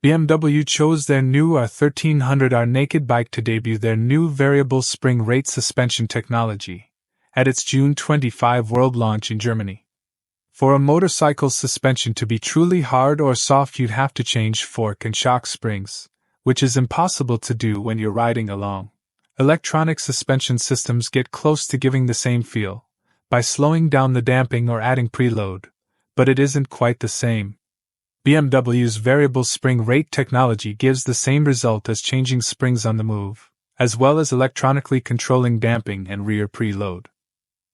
BMW chose their new R1300R naked bike to debut their new variable spring rate suspension technology at its June 25 world launch in Germany. For a motorcycle suspension to be truly hard or soft, you'd have to change fork and shock springs, which is impossible to do when you're riding along. Electronic suspension systems get close to giving the same feel, by slowing down the damping or adding preload, but it isn't quite the same. BMW's variable spring rate technology gives the same result as changing springs on the move, as well as electronically controlling damping and rear preload.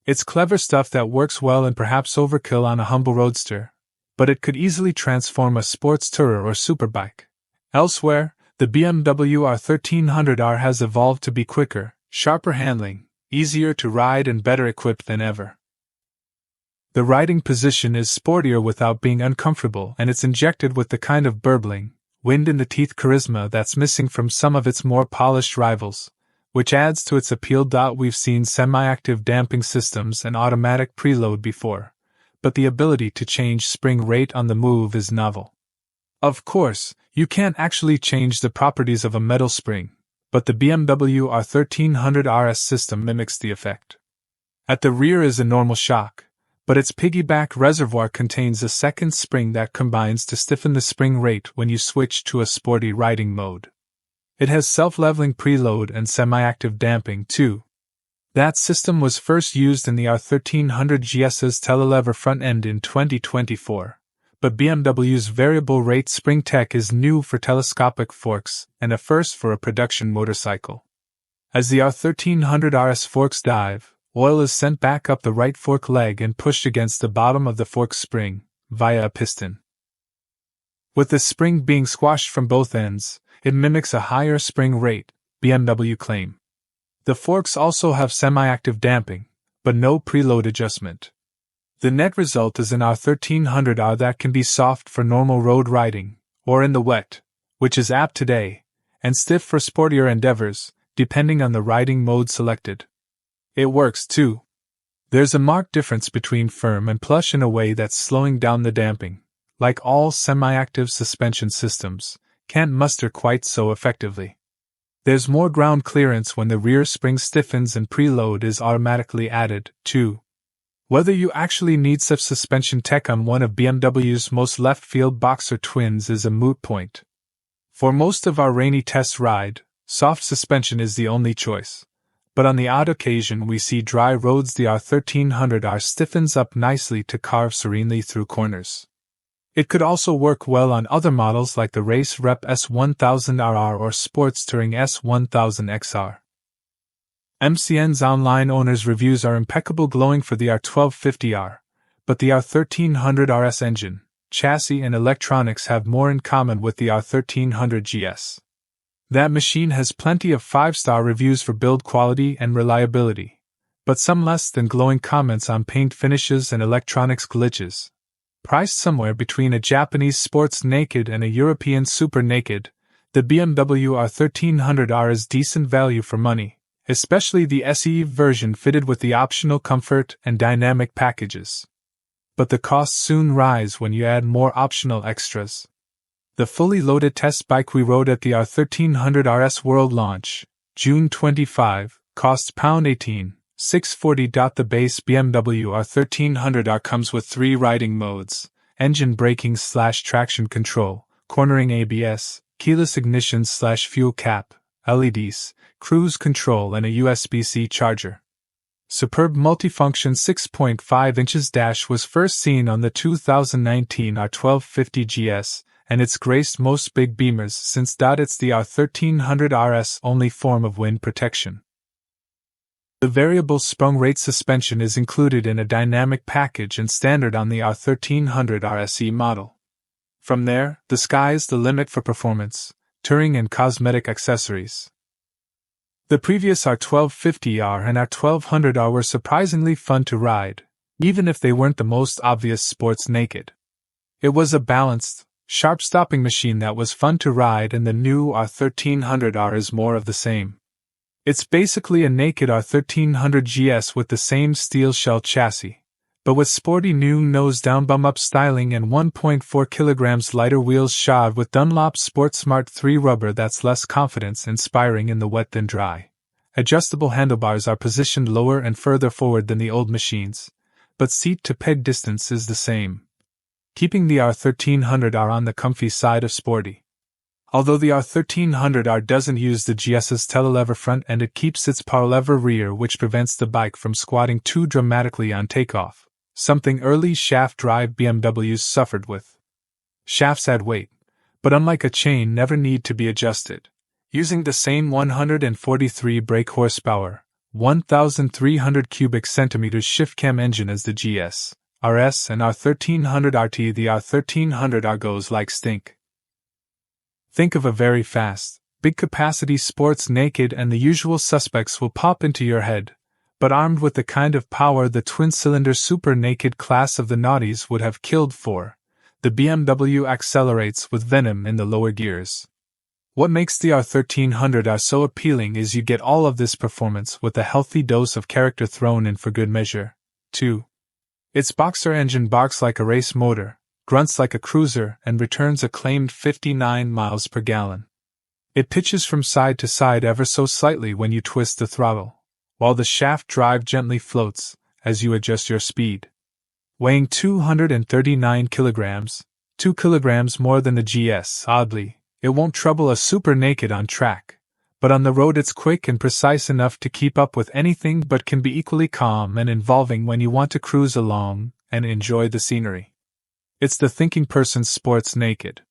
It's clever stuff that works well and perhaps overkill on a humble roadster, but it could easily transform a sports tourer or superbike. Elsewhere, the BMW R1300R has evolved to be quicker, sharper handling, easier to ride and better equipped than ever. The riding position is sportier without being uncomfortable, and it's injected with the kind of burbling, wind-in-the-teeth charisma that's missing from some of its more polished rivals, which adds to its appeal. We've seen semi-active damping systems and automatic preload before, but the ability to change spring rate on the move is novel. Of course, you can't actually change the properties of a metal spring, but the BMW R1300RS system mimics the effect. At the rear is a normal shock, but its piggyback reservoir contains a second spring that combines to stiffen the spring rate when you switch to a sporty riding mode. It has self-leveling preload and semi-active damping too. That system was first used in the R1300GS's telelever front end in 2024. But BMW's variable rate spring tech is new for telescopic forks and a first for a production motorcycle. As the R1300RS forks dive, oil is sent back up the right fork leg and pushed against the bottom of the fork spring, via a piston. With the spring being squashed from both ends, it mimics a higher spring rate, BMW claim. The forks also have semi-active damping, but no preload adjustment. The net result is an R1300R that can be soft for normal road riding, or in the wet, which is apt today, and stiff for sportier endeavors, depending on the riding mode selected. It works too. There's a marked difference between firm and plush in a way that's slowing down the damping, like all semi-active suspension systems, can't muster quite so effectively. There's more ground clearance when the rear spring stiffens and preload is automatically added, too. Whether you actually need such suspension tech on one of BMW's most left-field Boxer twins is a moot point. For most of our rainy test ride, soft suspension is the only choice. But on the odd occasion we see dry roads, the R1300R stiffens up nicely to carve serenely through corners. It could also work well on other models like the Race Rep S1000RR or Sports Touring S1000XR. MCN's online owner's reviews are impeccable, glowing for the R1250R, but the R1300RS engine, chassis and electronics have more in common with the R1300GS. That machine has plenty of 5-star reviews for build quality and reliability, but some less than glowing comments on paint finishes and electronics glitches. Priced somewhere between a Japanese sports naked and a European super naked, the BMW R1300R is decent value for money, especially the SE version fitted with the optional comfort and dynamic packages. But the costs soon rise when you add more optional extras. The fully loaded test bike we rode at the R1300RS World launch, June 25, costs £18,640. The base BMW R1300R comes with 3 riding modes: engine braking/traction control, cornering ABS, keyless ignition/fuel cap, LEDs, cruise control and a USB-C charger. Superb multifunction 6.5 inches dash was first seen on the 2019 R1250GS, and it's graced most big beamers since. It's the R1300RS only form of wind protection. The variable sprung rate suspension is included in a dynamic package and standard on the R1300RSE model. From there, the sky's the limit for performance, touring and cosmetic accessories. The previous R1250R and R1200R were surprisingly fun to ride, even if they weren't the most obvious sports naked. It was a balanced, sharp-stopping machine that was fun to ride, and the new R1300R is more of the same. It's basically a naked R1300GS with the same steel shell chassis, But with sporty new nose-down bum-up styling and 1.4 kilograms lighter wheels shod with Dunlop Sport Smart 3 rubber that's less confidence-inspiring in the wet than dry. Adjustable handlebars are positioned lower and further forward than the old machines, but seat-to-peg distance is the same, keeping the R1300R on the comfy side of sporty. Although the R1300R doesn't use the GS's telelever front and it keeps its powerlever rear, which prevents the bike from squatting too dramatically on takeoff, something early shaft-drive BMWs suffered with. Shafts add weight, but unlike a chain, never need to be adjusted. Using the same 143 brake horsepower, 1,300 cubic centimeters ShiftCam engine as the GS, RS and R1300RT, the R1300R goes like stink. Think of a very fast, big-capacity sports naked and the usual suspects will pop into your head, but armed with the kind of power the twin-cylinder super naked class of the noughties would have killed for, the BMW accelerates with venom in the lower gears. What makes the R1300R so appealing is you get all of this performance with a healthy dose of character thrown in for good measure, too. Its boxer engine barks like a race motor, grunts like a cruiser, and returns a claimed 59 miles per gallon. It pitches from side to side ever so slightly when you twist the throttle, while the shaft drive gently floats as you adjust your speed. Weighing 239 kilograms, 2 kilograms more than the GS, oddly, it won't trouble a super naked on track, but on the road it's quick and precise enough to keep up with anything but can be equally calm and involving when you want to cruise along and enjoy the scenery. It's the thinking person's sports naked.